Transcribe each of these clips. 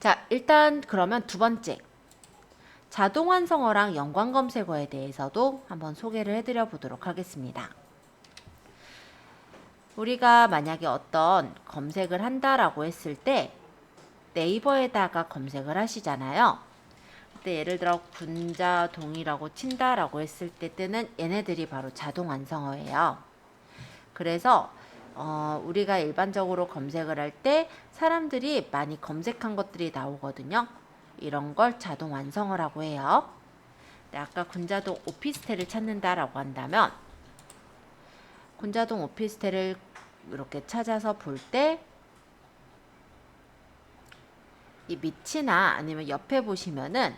자, 일단 그러면 두 번째. 자동 완성어랑 연관 검색어에 대해서도 한번 소개를 해드려 보도록 하겠습니다. 우리가 만약에 어떤 검색을 한다라고 했을 때 네이버에다가 검색을 하시잖아요. 그때 예를 들어 군자동이라고 친다라고 했을 때 뜨는 얘네들이 바로 자동 완성어예요. 그래서 우리가 일반적으로 검색을 할 때 사람들이 많이 검색한 것들이 나오거든요. 이런 걸 자동 완성어라고 해요. 아까 군자동 오피스텔을 찾는다라고 한다면 군자동 오피스텔을 이렇게 찾아서 볼 때 이 밑이나 아니면 옆에 보시면은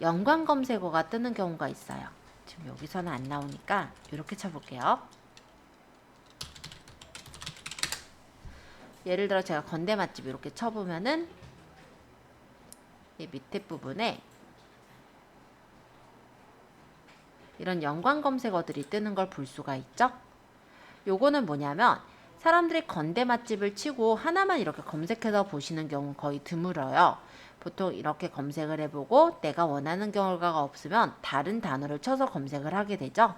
연관 검색어가 뜨는 경우가 있어요. 지금 여기서는 안 나오니까 이렇게 쳐볼게요. 예를 들어 제가 건대 맛집 이렇게 쳐보면은 이 밑에 부분에 이런 연관 검색어들이 뜨는 걸 볼 수가 있죠. 요거는 뭐냐면 사람들이 건대 맛집을 치고 하나만 이렇게 검색해서 보시는 경우 거의 드물어요. 보통 이렇게 검색을 해보고 내가 원하는 결과가 없으면 다른 단어를 쳐서 검색을 하게 되죠.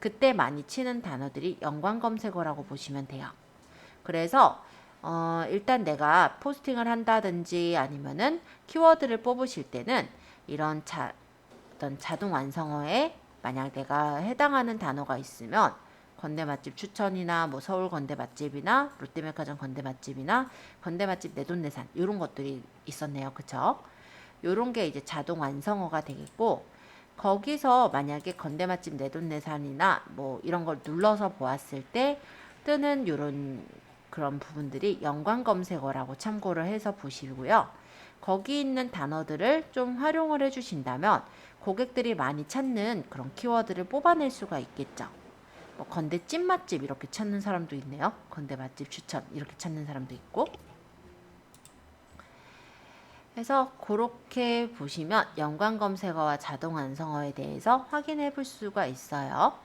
그때 많이 치는 단어들이 연관 검색어라고 보시면 돼요. 그래서 일단 내가 포스팅을 한다든지 아니면은 키워드를 뽑으실 때는 이런 어떤 자동 완성어에 만약 내가 해당하는 단어가 있으면 건대 맛집 추천이나 뭐 서울 건대 맛집이나 롯데백화점 건대 맛집이나 건대 맛집 내돈내산 이런 것들이 있었네요. 그쵸? 요런 게 이제 자동 완성어가 되겠고 거기서 만약에 건대 맛집 내돈내산이나 뭐 이런 걸 눌러서 보았을 때 뜨는 요런 그런 부분들이 연관 검색어라고 참고를 해서 보시고요. 거기 있는 단어들을 좀 활용을 해주신다면 고객들이 많이 찾는 그런 키워드를 뽑아낼 수가 있겠죠. 뭐 건대 찐맛집 이렇게 찾는 사람도 있네요. 건대 맛집 추천 이렇게 찾는 사람도 있고. 그래서 그렇게 보시면 연관 검색어와 자동 완성어에 대해서 확인해 볼 수가 있어요.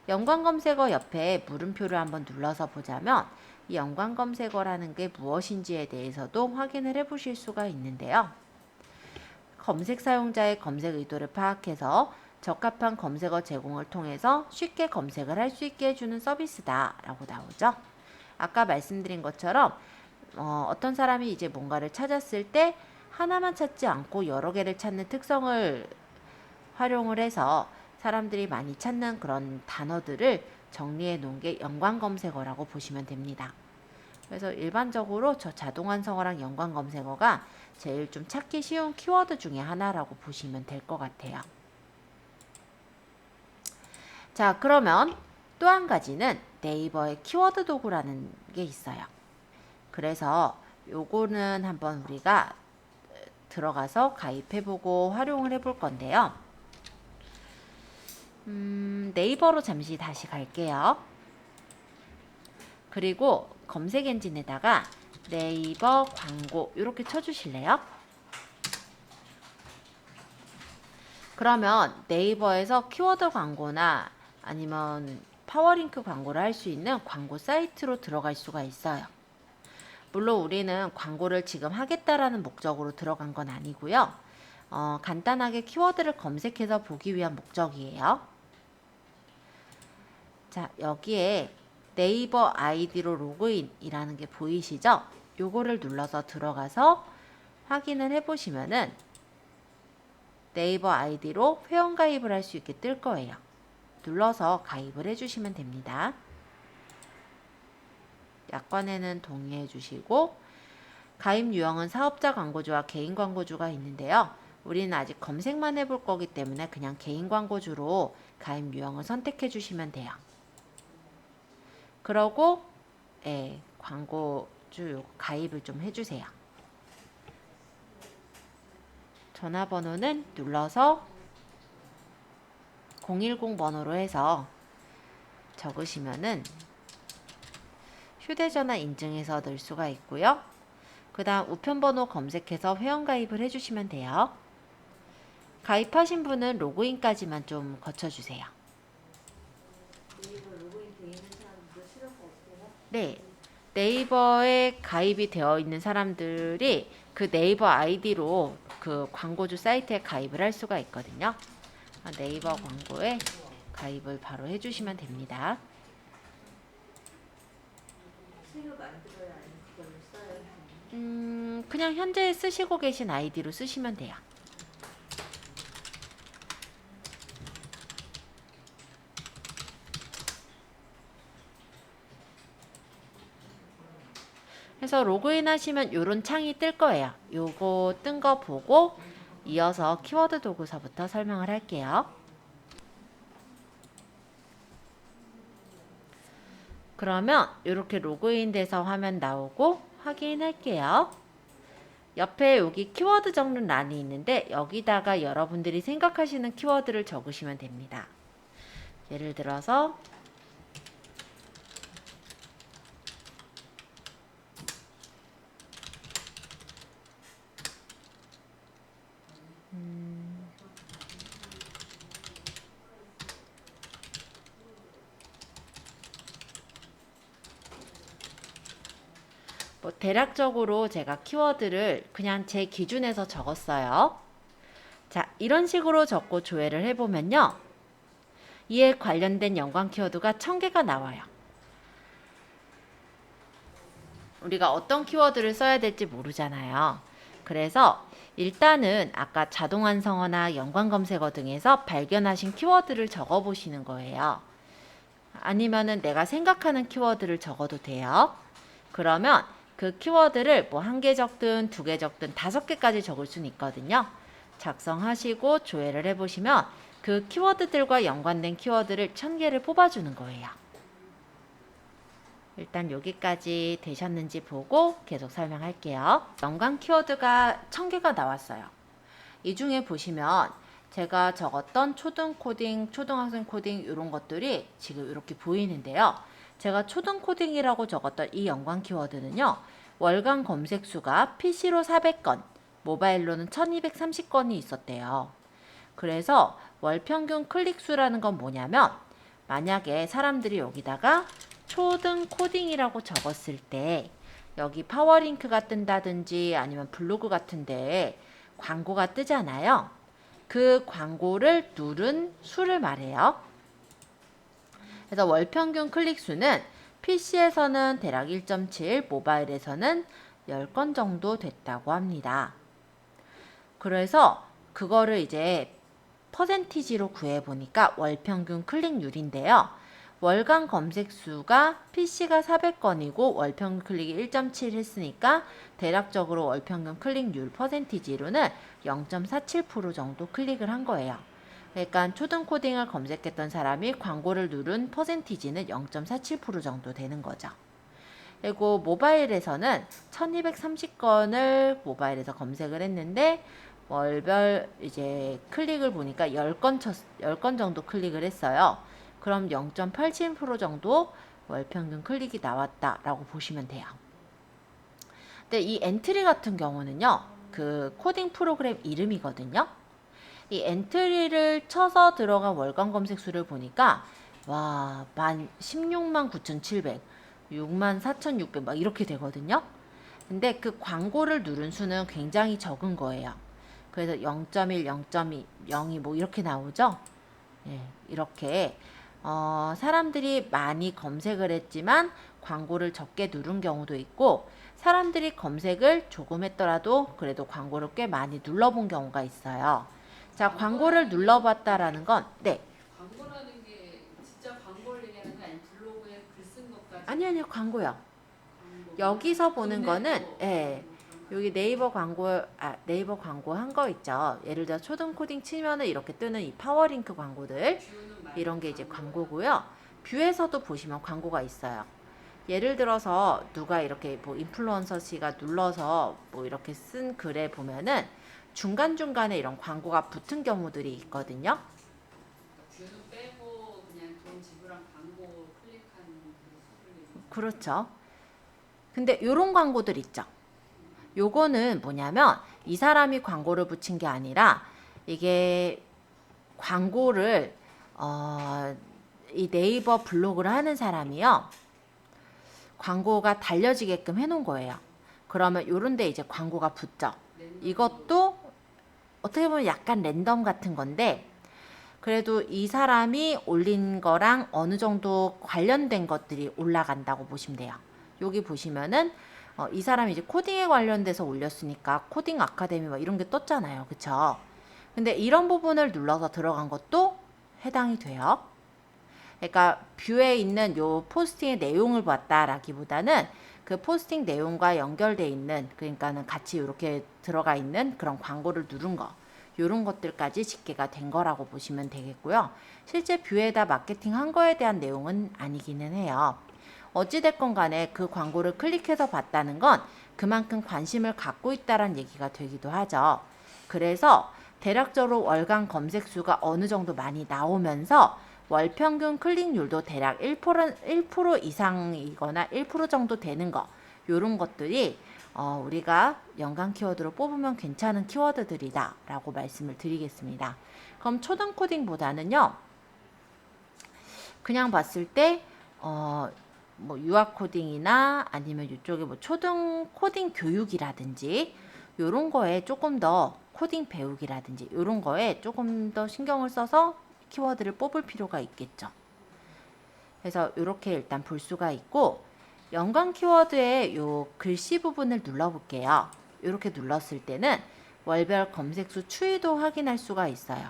연관 검색어 옆에 물음표를 한번 눌러서 보자면 이 연관 검색어라는 게 무엇인지에 대해서도 확인을 해 보실 수가 있는데요. 검색 사용자의 검색 의도를 파악해서 적합한 검색어 제공을 통해서 쉽게 검색을 할 수 있게 해주는 서비스다 라고 나오죠. 아까 말씀드린 것처럼 어떤 사람이 이제 뭔가를 찾았을 때 하나만 찾지 않고 여러 개를 찾는 특성을 활용을 해서 사람들이 많이 찾는 그런 단어들을 정리해 놓은 게 연관 검색어라고 보시면 됩니다. 그래서 일반적으로 저 자동 완성어랑 연관 검색어가 제일 좀 찾기 쉬운 키워드 중에 하나라고 보시면 될 것 같아요. 자, 그러면 또 한 가지는 네이버의 키워드 도구라는 게 있어요. 그래서 요거는 한번 우리가 들어가서 가입해보고 활용을 해볼 건데요. 네이버로 잠시 다시 갈게요. 그리고 검색 엔진에다가 네이버 광고 이렇게 쳐주실래요? 그러면 네이버에서 키워드 광고나 아니면 파워링크 광고를 할 수 있는 광고 사이트로 들어갈 수가 있어요. 물론 우리는 광고를 지금 하겠다라는 목적으로 들어간 건 아니고요. 간단하게 키워드를 검색해서 보기 위한 목적이에요. 자, 여기에 네이버 아이디로 로그인이라는 게 보이시죠? 요거를 눌러서 들어가서 확인을 해보시면은 네이버 아이디로 회원가입을 할 수 있게 뜰 거예요. 눌러서 가입을 해주시면 됩니다. 약관에는 동의해 주시고 가입 유형은 사업자 광고주와 개인 광고주가 있는데요. 우리는 아직 검색만 해볼 거기 때문에 그냥 개인 광고주로 가입 유형을 선택해 주시면 돼요. 그러고 광고주 가입을 좀 해주세요. 전화번호는 눌러서 010 번호로 해서 적으시면은 휴대전화 인증해서 넣을 수가 있고요. 그 다음 우편번호 검색해서 회원가입을 해주시면 돼요. 가입하신 분은 로그인까지만 좀 거쳐주세요. 네, 네이버에 가입이 되어 있는 사람들이 그 네이버 아이디로 그 광고주 사이트에 가입을 할 수가 있거든요. 네이버 광고에 가입을 바로 해주시면 됩니다. 그냥 현재 쓰시고 계신 아이디로 쓰시면 돼요. 그래서 로그인 하시면 이런 창이 뜰 거예요. 요거 뜬 거 보고 이어서 키워드 도구서부터 설명을 할게요. 그러면 이렇게 로그인 돼서 화면 나오고 확인할게요. 옆에 여기 키워드 적는 란이 있는데 여기다가 여러분들이 생각하시는 키워드를 적으시면 됩니다. 예를 들어서 뭐 대략적으로 제가 키워드를 그냥 제 기준에서 적었어요. 자, 이런 식으로 적고 조회를 해보면요. 이에 관련된 연관 키워드가 1000개가 나와요. 우리가 어떤 키워드를 써야 될지 모르잖아요. 그래서 일단은 아까 자동 완성어나 연관 검색어 등에서 발견하신 키워드를 적어 보시는 거예요. 아니면은 내가 생각하는 키워드를 적어도 돼요. 그러면 그 키워드를 뭐 1개 적든 2개 적든 5개까지 적을 수는 있거든요. 작성하시고 조회를 해보시면 그 키워드들과 연관된 키워드를 1000개를 뽑아주는 거예요. 일단 여기까지 되셨는지 보고 계속 설명할게요. 연관 키워드가 1000개가 나왔어요. 이 중에 보시면 제가 적었던 초등 코딩, 초등학생 코딩 이런 것들이 지금 이렇게 보이는데요. 제가 초등 코딩이라고 적었던 이 연관 키워드는요. 월간 검색 수가 PC로 400건, 모바일로는 1230건이 있었대요. 그래서 월 평균 클릭 수라는 건 뭐냐면 만약에 사람들이 여기다가 초등 코딩이라고 적었을 때 여기 파워링크가 뜬다든지 아니면 블로그 같은데 광고가 뜨잖아요. 그 광고를 누른 수를 말해요. 그래서 월 평균 클릭 수는 PC에서는 대략 1.7, 모바일에서는 10건 정도 됐다고 합니다. 그래서 그거를 이제 퍼센티지로 구해보니까 월 평균 클릭률인데요. 월간 검색 수가 PC가 400건이고 월 평균 클릭이 1.7 했으니까 대략적으로 월 평균 클릭률 퍼센티지로는 0.47% 정도 클릭을 한 거예요. 그러니까 초등 코딩을 검색했던 사람이 광고를 누른 퍼센티지는 0.47% 정도 되는 거죠. 그리고 모바일에서는 1230건을 모바일에서 검색을 했는데 월별 이제 클릭을 보니까 10건 정도 클릭을 했어요. 그럼 0.87% 정도 월 평균 클릭이 나왔다라고 보시면 돼요. 근데 이 엔트리 같은 경우는요. 그 코딩 프로그램 이름이거든요. 이 엔트리를 쳐서 들어간 월간 검색 수를 보니까 와, 16만 9,700, 6만 4,600 막 이렇게 되거든요. 근데 그 광고를 누른 수는 굉장히 적은 거예요. 그래서 0.1, 0.2, 0이 뭐 이렇게 나오죠. 예, 이렇게 사람들이 많이 검색을 했지만 광고를 적게 누른 경우도 있고 사람들이 검색을 조금 했더라도 그래도 광고를 꽤 많이 눌러본 경우가 있어요. 자, 광고를 눌러봤다라는 건 네. 광고라는 게 진짜 광고를 얘기하는 거 아니면 블로그에 글 쓴 것까지? 아니요, 광고요. 광고. 여기서 보는 거는 예. 여기 네이버 광고 한 거 있죠. 예를 들어 초등 코딩 치면은 이렇게 뜨는 이 파워링크 광고들 이런 게 이제 광고고요. 뷰에서도 보시면 광고가 있어요. 예를 들어서 누가 이렇게 뭐 인플루언서 씨가 눌러서 뭐 이렇게 쓴 글에 보면은 중간중간에 이런 광고가 붙은 경우들이 있거든요. 뷰는 빼고 그냥 돈 지불한 광고 클릭한 그 수준이. 그렇죠. 근데 요런 광고들 있죠. 요거는 뭐냐면 이 사람이 광고를 붙인 게 아니라 이게 광고를 이 네이버 블로그를 하는 사람이요. 광고가 달려지게끔 해놓은 거예요. 그러면 요런데 이제 광고가 붙죠. 랜덤. 이것도 어떻게 보면 약간 랜덤 같은 건데 그래도 이 사람이 올린 거랑 어느 정도 관련된 것들이 올라간다고 보시면 돼요. 여기 보시면은 이 사람이 이제 코딩에 관련돼서 올렸으니까 코딩 아카데미 막 이런 게 떴잖아요. 그쵸? 근데 이런 부분을 눌러서 들어간 것도 해당이 돼요. 그러니까 뷰에 있는 요 포스팅의 내용을 봤다라기보다는 그 포스팅 내용과 연결돼 있는 그러니까는 같이 이렇게 들어가 있는 그런 광고를 누른 거 요런 것들까지 집계가 된 거라고 보시면 되겠고요. 실제 뷰에다 마케팅 한 거에 대한 내용은 아니기는 해요. 어찌됐건 간에 그 광고를 클릭해서 봤다는 건 그만큼 관심을 갖고 있다는 얘기가 되기도 하죠. 그래서 대략적으로 월간 검색 수가 어느 정도 많이 나오면서 월 평균 클릭률도 대략 1% 이상이거나 1% 정도 되는 거 요런 것들이 우리가 연관 키워드로 뽑으면 괜찮은 키워드들이다 라고 말씀을 드리겠습니다. 그럼 초등 코딩보다는요 그냥 봤을 때 뭐 유아 코딩이나 아니면 이쪽에 뭐 초등 코딩 교육이라든지 요런 거에 조금 더 코딩 배우기라든지 요런 거에 조금 더 신경을 써서 키워드를 뽑을 필요가 있겠죠. 그래서 이렇게 일단 볼 수가 있고 연관 키워드의 요 글씨 부분을 눌러볼게요. 이렇게 눌렀을 때는 월별 검색수 추이도 확인할 수가 있어요.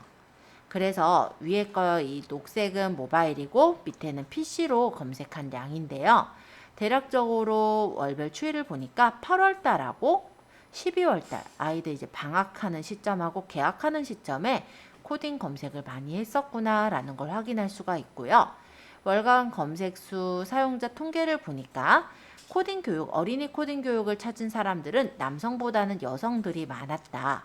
그래서 위에 거 이 녹색은 모바일이고 밑에는 PC로 검색한 양인데요. 대략적으로 월별 추이를 보니까 8월달하고 12월달 아이들 이제 방학하는 시점하고 개학하는 시점에 코딩 검색을 많이 했었구나 라는 걸 확인할 수가 있고요. 월간 검색수 사용자 통계를 보니까 코딩 교육, 어린이 코딩 교육을 찾은 사람들은 남성보다는 여성들이 많았다.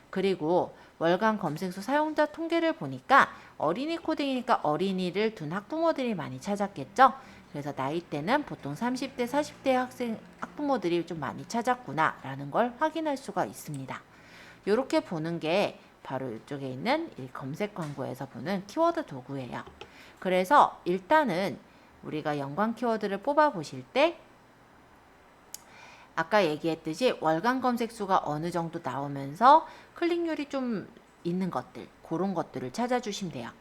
그리고 월간 검색수 사용자 통계를 보니까 어린이 코딩이니까 어린이를 둔 학부모들이 많이 찾았겠죠. 그래서 나이대는 보통 30대, 40대 학부모들이 좀 많이 찾았구나 라는 걸 확인할 수가 있습니다. 이렇게 보는 게 바로 이쪽에 있는 이 검색 광고에서 보는 키워드 도구예요. 그래서 일단은 우리가 연관 키워드를 뽑아 보실 때 아까 얘기했듯이 월간 검색 수가 어느 정도 나오면서 클릭률이 좀 있는 것들 그런 것들을 찾아주시면 돼요.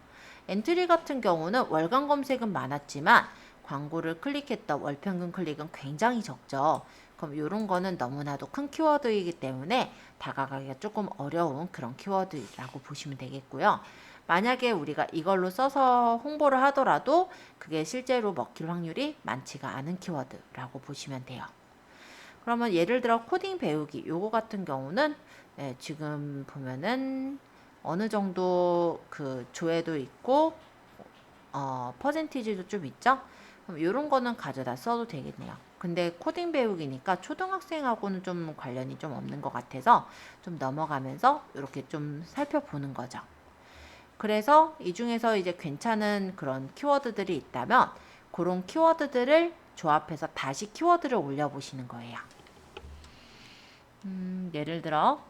엔트리 같은 경우는 월간 검색은 많았지만 광고를 클릭했던 월평균 클릭은 굉장히 적죠. 그럼 이런 거는 너무나도 큰 키워드이기 때문에 다가가기가 조금 어려운 그런 키워드라고 보시면 되겠고요. 만약에 우리가 이걸로 써서 홍보를 하더라도 그게 실제로 먹힐 확률이 많지가 않은 키워드라고 보시면 돼요. 그러면 예를 들어 코딩 배우기 요거 같은 경우는 지금 보면은 어느 정도 그 조회도 있고 퍼센티지도 좀 있죠? 그럼 이런 거는 가져다 써도 되겠네요. 근데 코딩 배우기니까 초등학생하고는 좀 관련이 좀 없는 것 같아서 좀 넘어가면서 이렇게 좀 살펴보는 거죠. 그래서 이 중에서 이제 괜찮은 그런 키워드들이 있다면 그런 키워드들을 조합해서 다시 키워드를 올려보시는 거예요. 예를 들어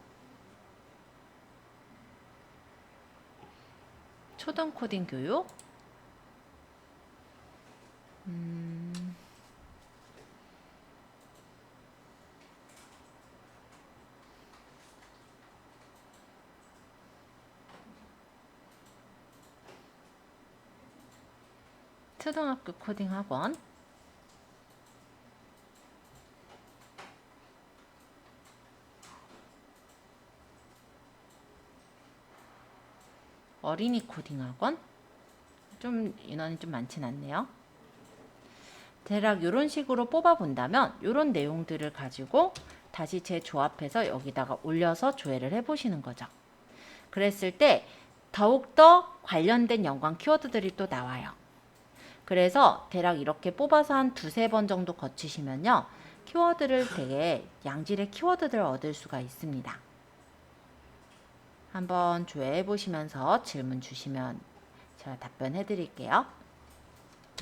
초등 코딩 교육 초등학교 코딩 학원 어린이 코딩 학원 좀 인원이 좀 많진 않네요. 대략 이런 식으로 뽑아 본다면 이런 내용들을 가지고 다시 재조합해서 여기다가 올려서 조회를 해보시는 거죠. 그랬을 때 더욱더 관련된 연관 키워드들이 또 나와요. 그래서 대략 이렇게 뽑아서 한 두세 번 정도 거치시면요. 키워드를 되게 양질의 키워드들을 얻을 수가 있습니다. 한번 조회해 보시면서 질문 주시면 제가 답변해 드릴게요.